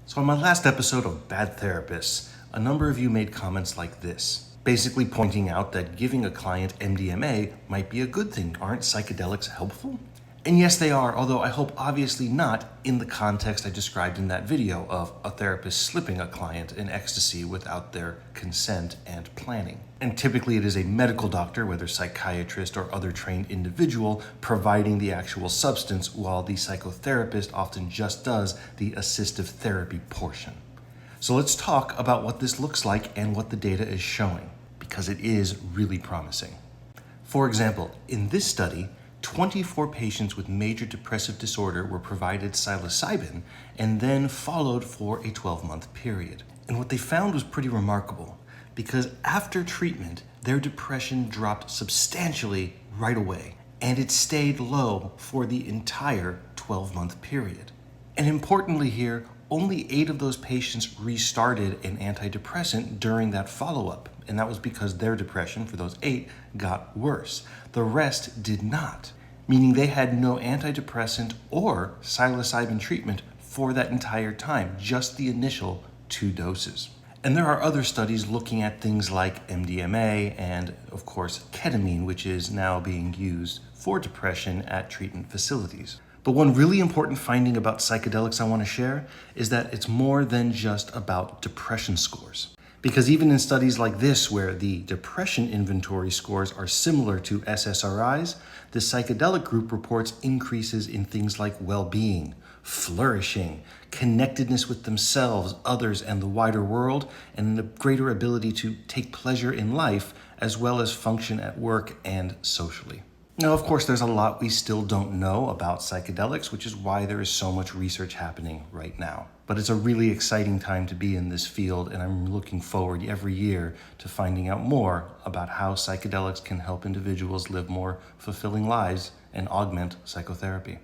So on my last episode of Bad Therapists, a number of you made comments like this, basically pointing out that giving a client MDMA might be a good thing. Aren't psychedelics helpful? And yes, they are, although I hope obviously not in the context I described in that video of a therapist slipping a client in ecstasy without their consent and planning. And typically it is a medical doctor, whether psychiatrist or other trained individual, providing the actual substance, while the psychotherapist often just does the assistive therapy portion. So let's talk about what this looks like and what the data is showing, because it is really promising. For example, in this study, 24 patients with major depressive disorder were provided psilocybin and then followed for a 12-month period. And what they found was pretty remarkable, because after treatment, their depression dropped substantially right away, and it stayed low for the entire 12-month period. And importantly here, only 8 of those patients restarted an antidepressant during that follow-up, and that was because their depression for those 8 got worse. The rest did not, meaning they had no antidepressant or psilocybin treatment for that entire time, just the initial 2 doses. And there are other studies looking at things like MDMA and, of course, ketamine, which is now being used for depression at treatment facilities. But one really important finding about psychedelics I want to share is that it's more than just about depression scores. Because even in studies like this, where the depression inventory scores are similar to SSRIs, the psychedelic group reports increases in things like well-being, flourishing, connectedness with themselves, others, and the wider world, and a greater ability to take pleasure in life, as well as function at work and socially. Now, of course, there's a lot we still don't know about psychedelics, which is why there is so much research happening right now. But it's a really exciting time to be in this field, and I'm looking forward every year to finding out more about how psychedelics can help individuals live more fulfilling lives and augment psychotherapy.